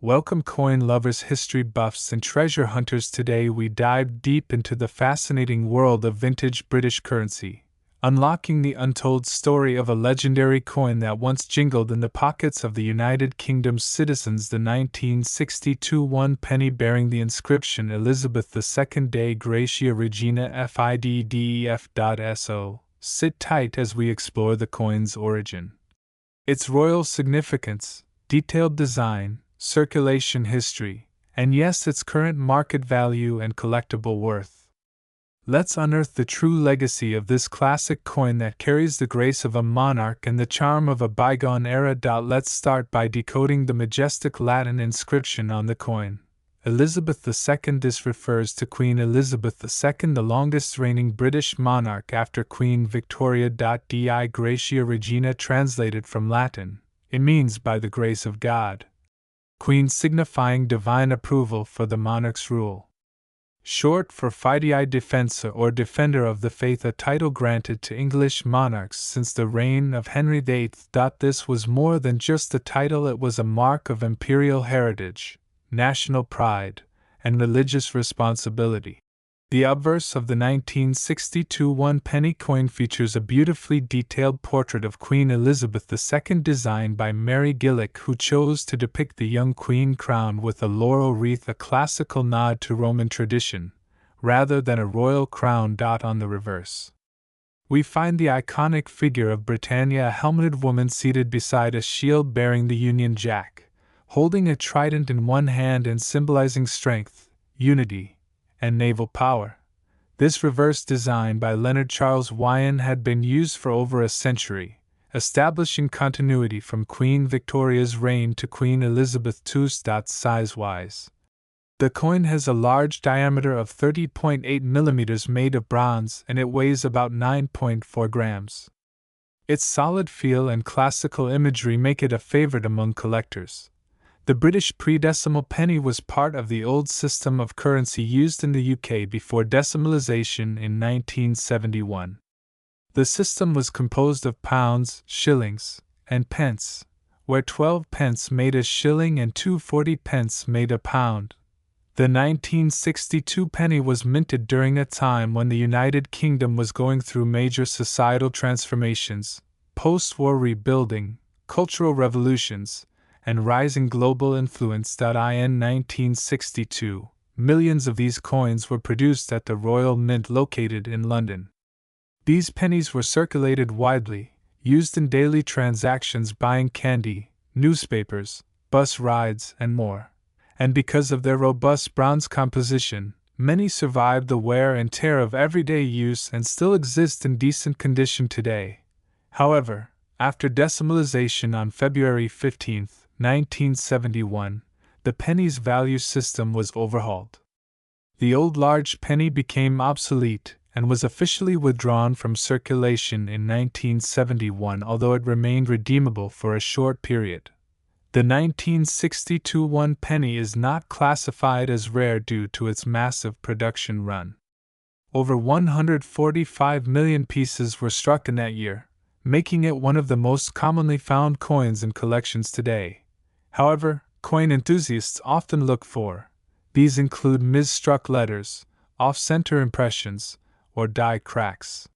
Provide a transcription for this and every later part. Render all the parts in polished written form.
Welcome, coin lovers, history buffs, and treasure hunters. Today we dive deep into the fascinating world of vintage British currency, unlocking the untold story of a legendary coin that once jingled in the pockets of the United Kingdom's citizens, the 1962 one penny bearing the inscription Elizabeth II Dei Gratia Regina FIDDEF.SO. Sit tight as we explore the coin's origin, its royal significance, detailed design, circulation history, and yes, its current market value and collectible worth. Let's unearth the true legacy of this classic coin that carries the grace of a monarch and the charm of a bygone era. Let's start by decoding the majestic Latin inscription on the coin. Elizabeth II. This refers to Queen Elizabeth II, the longest reigning British monarch after Queen Victoria. Dei Gratia Regina, translated from Latin, it means by the grace of God. Queen signifying divine approval for the monarch's rule. Short for Fidei Defensor or Defender of the Faith, a title granted to English monarchs since the reign of Henry VIII. This was more than just a title, it was a mark of imperial heritage, national pride, and religious responsibility. The obverse of the 1962 one penny coin features a beautifully detailed portrait of Queen Elizabeth II designed by Mary Gillick, who chose to depict the young queen crowned with a laurel wreath, a classical nod to Roman tradition, rather than a royal crown. On the reverse, we find the iconic figure of Britannia, a helmeted woman seated beside a shield bearing the Union Jack, holding a trident in one hand and symbolizing strength, unity, and naval power. This reverse design by Leonard Charles Wyon had been used for over a century, establishing continuity from Queen Victoria's reign to Queen Elizabeth II. Size-wise, the coin has a large diameter of 30.8 mm made of bronze, and it weighs about 9.4 grams. Its solid feel and classical imagery make it a favorite among collectors. The British pre-decimal penny was part of the old system of currency used in the UK before decimalisation in 1971. The system was composed of pounds, shillings, and pence, where 12 pence made a shilling and 2 40 made a pound. The 1962 penny was minted during a time when the United Kingdom was going through major societal transformations, post-war rebuilding, cultural revolutions, and rising global influence. In 1962, millions of these coins were produced at the Royal Mint located in London. These pennies were circulated widely, used in daily transactions, buying candy, newspapers, bus rides, and more. And because of their robust bronze composition, many survived the wear and tear of everyday use and still exist in decent condition today. However, after decimalisation on February 15, 1971, the penny's value system was overhauled. The old large penny became obsolete and was officially withdrawn from circulation in 1971, although it remained redeemable for a short period. The 1962 one penny is not classified as rare due to its massive production run. Over 145 million pieces were struck in that year, making it one of the most commonly found coins in collections today. However, coin enthusiasts often look for. These include mis-struck letters, off-center impressions, or die cracks.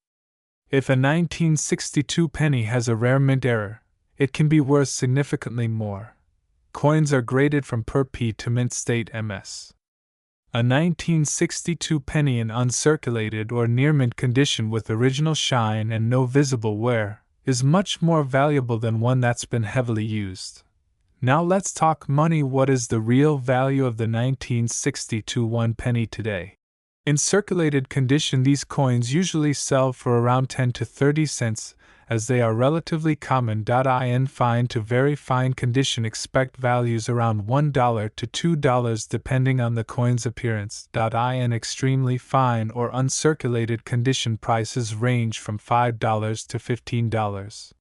If a 1962 penny has a rare mint error, it can be worth significantly more. Coins are graded from per P to mint state MS. A 1962 penny in uncirculated or near mint condition with original shine and no visible wear is much more valuable than one that's been heavily used. Now let's talk money. What is the real value of the 1962 one penny today? In circulated condition, these coins usually sell for around 10 to 30 cents, as they are relatively common. In fine to very fine condition, expect values around $1 to $2 depending on the coin's appearance. In extremely fine or uncirculated condition, prices range from $5 to $15.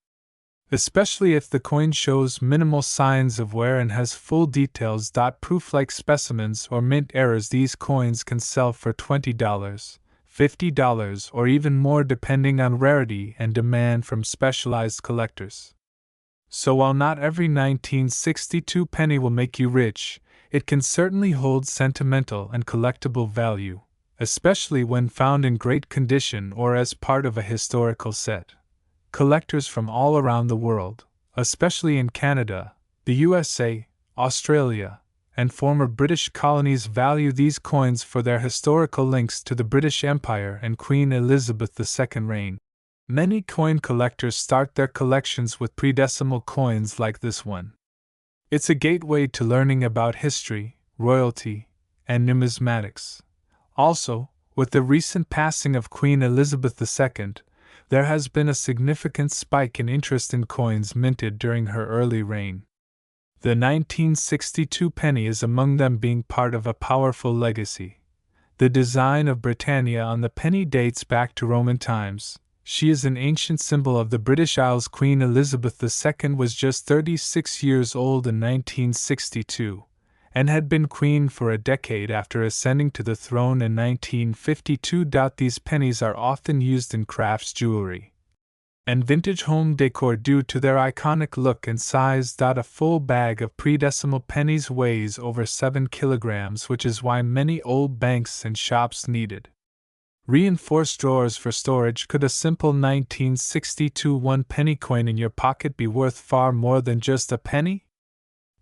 Especially if the coin shows minimal signs of wear and has full details. Proof-like specimens or mint errors, these coins can sell for $20, $50, or even more depending on rarity and demand from specialized collectors. So while not every 1962 penny will make you rich, it can certainly hold sentimental and collectible value, especially when found in great condition or as part of a historical set. Collectors from all around the world, especially in Canada, the USA, Australia, and former British colonies, value these coins for their historical links to the British Empire and Queen Elizabeth II reign. Many coin collectors start their collections with pre-decimal coins like this one. It's a gateway to learning about history, royalty, and numismatics. Also, with the recent passing of Queen Elizabeth II, there has been a significant spike in interest in coins minted during her early reign. The 1962 penny is among them, being part of a powerful legacy. The design of Britannia on the penny dates back to Roman times. She is an ancient symbol of the British Isles. Queen Elizabeth II was just 36 years old in 1962, and had been queen for a decade after ascending to the throne in 1952. These pennies are often used in crafts, jewelry, and vintage home decor due to their iconic look and size. A full bag of pre-decimal pennies weighs over 7 kilograms, which is why many old banks and shops needed reinforced drawers for storage. Could a simple 1962 one-penny coin in your pocket be worth far more than just a penny?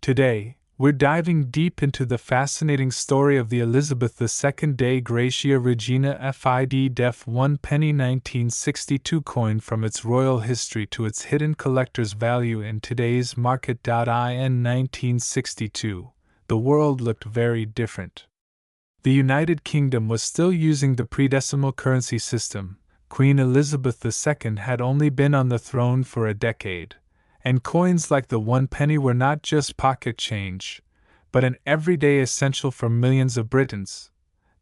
Today, we're diving deep into the fascinating story of the Elizabeth II Dei Gratia Regina Fid Def 1 penny 1962 coin, from its royal history to its hidden collector's value in today's market. In 1962, the world looked very different. The United Kingdom was still using the pre-decimal currency system. Queen Elizabeth II had only been on the throne for a decade, and coins like the 1 penny were not just pocket change, but an everyday essential for millions of Britons.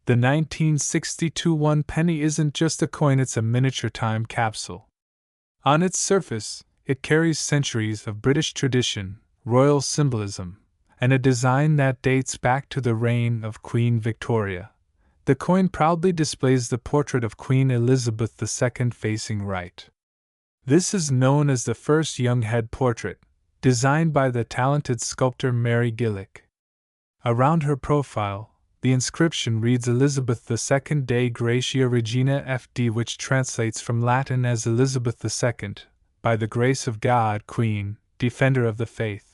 The 1962 1 penny isn't just a coin, it's a miniature time capsule. On its surface, it carries centuries of British tradition, royal symbolism, and a design that dates back to the reign of Queen Victoria. The coin proudly displays the portrait of Queen Elizabeth II facing right. This is known as the first young head portrait, designed by the talented sculptor Mary Gillick. Around her profile, the inscription reads Elizabeth II Dei Gratia Regina Fd, which translates from Latin as Elizabeth II, by the grace of God, Queen, Defender of the Faith.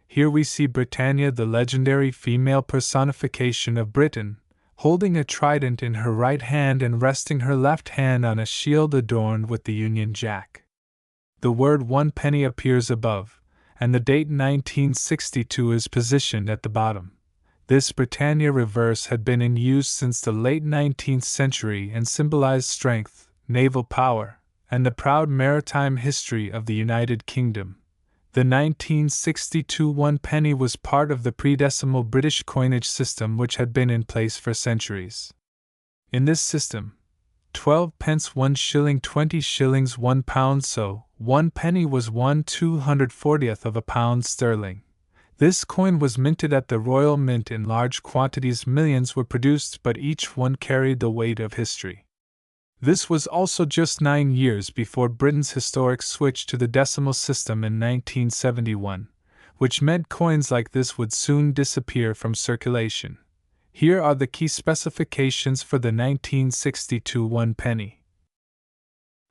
Here we see Britannia, the legendary female personification of Britain, holding a trident in her right hand and resting her left hand on a shield adorned with the Union Jack. The word 1 penny appears above, and the date 1962 is positioned at the bottom. This Britannia reverse had been in use since the late 19th century and symbolized strength, naval power, and the proud maritime history of the United Kingdom. The 1962 1 penny was part of the pre-decimal British coinage system, which had been in place for centuries. In this system, 12 pence 1 shilling 20 shillings 1 pound, so 1 penny was 1/240th of a pound sterling. This coin was minted at the Royal Mint in large quantities. Millions were produced, but each one carried the weight of history. This was also just 9 years before Britain's historic switch to the decimal system in 1971, which meant coins like this would soon disappear from circulation. Here are the key specifications for the 1962 1 penny.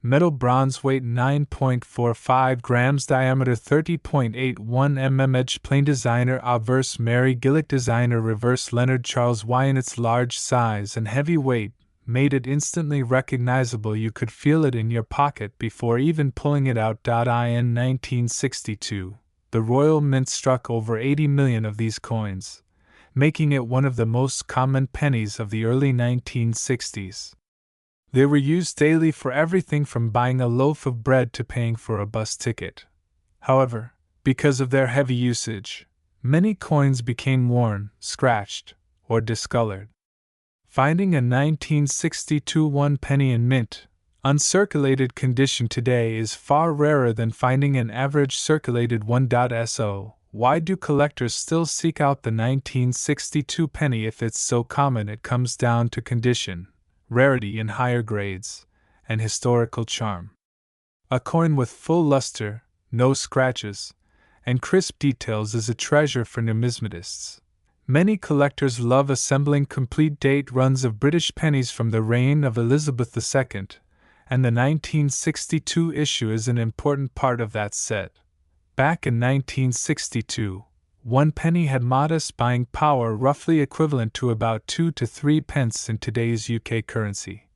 Metal bronze, weight 9.45 grams, diameter 30.81 mm, edge plain, designer obverse Mary Gillick, designer reverse Leonard Charles Wyan. Its large size and heavy weight made it instantly recognizable. You could feel it in your pocket before even pulling it out. In 1962, the Royal Mint struck over 80 million of these coins, making it one of the most common pennies of the early 1960s. They were used daily for everything from buying a loaf of bread to paying for a bus ticket. However, because of their heavy usage, many coins became worn, scratched, or discolored. Finding a 1962 1 penny in mint, uncirculated condition today is far rarer than finding an average circulated one. So, why do collectors still seek out the 1962 penny if it's so common? It comes down to condition, rarity in higher grades, and historical charm. A coin with full luster, no scratches, and crisp details is a treasure for numismatists. Many collectors love assembling complete date runs of British pennies from the reign of Elizabeth II, and the 1962 issue is an important part of that set. Back in 1962, 1 penny had modest buying power roughly equivalent to about 2 to 3 pence in today's UK currency.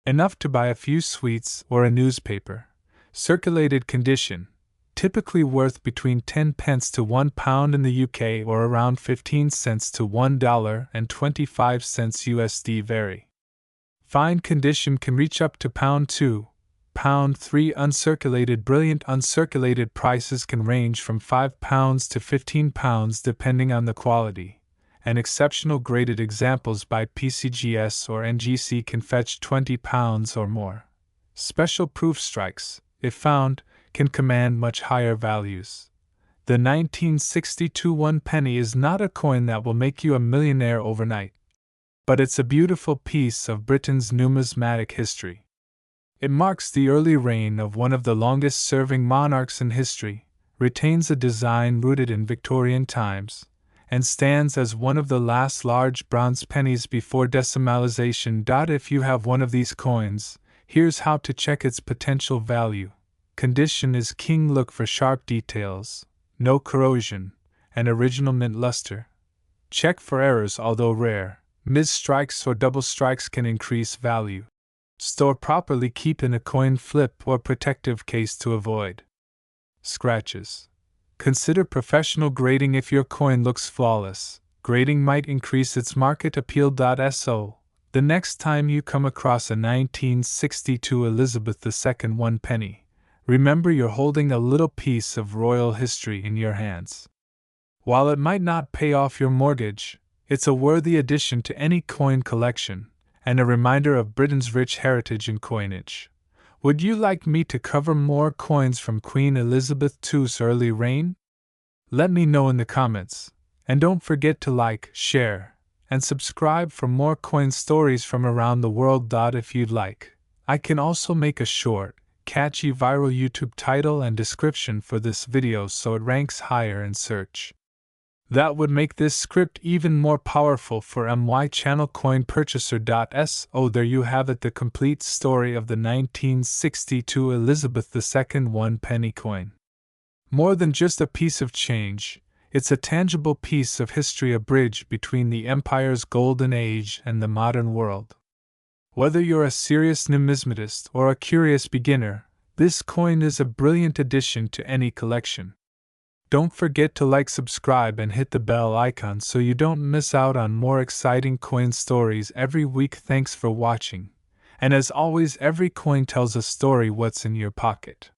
Enough to buy a few sweets or a newspaper. Circulated condition, typically worth between 10 pence to £1 in the UK or around 15 cents to $1.25 USD vary. Fine condition can reach up to £2, £3. Uncirculated brilliant uncirculated prices can range from £5 to £15 depending on the quality, and exceptional graded examples by PCGS or NGC can fetch £20 or more. Special proof strikes, if found, can command much higher values. The 1962 1 penny is not a coin that will make you a millionaire overnight, but it's a beautiful piece of Britain's numismatic history. It marks the early reign of one of the longest-serving monarchs in history, retains a design rooted in Victorian times, and stands as one of the last large bronze pennies before decimalization. If you have one of these coins, here's how to check its potential value. Condition is king. Look for sharp details, no corrosion, and original mint luster. Check for errors, although rare. Mis-strikes or double strikes can increase value. Store properly. Keep in a coin flip or protective case to avoid scratches. Consider professional grading. If your coin looks flawless, grading might increase its market appeal. So, the next time you come across a 1962 Elizabeth II 1 penny, remember you're holding a little piece of royal history in your hands. While it might not pay off your mortgage, it's a worthy addition to any coin collection, and a reminder of Britain's rich heritage in coinage. Would you like me to cover more coins from Queen Elizabeth II's early reign? Let me know in the comments, and don't forget to like, share, and subscribe for more coin stories from around the world. If you'd like, I can also make a short, catchy viral YouTube title and description for this video so it ranks higher in search. That would make this script even more powerful for my channel Coin Purchaser. So there you have it, the complete story of the 1962 Elizabeth II 1 penny coin. More than just a piece of change, it's a tangible piece of history, a bridge between the empire's golden age and the modern world. Whether you're a serious numismatist or a curious beginner, this coin is a brilliant addition to any collection. Don't forget to like, subscribe, and hit the bell icon so you don't miss out on more exciting coin stories every week. Thanks for watching, and as always, every coin tells a story. What's in your pocket?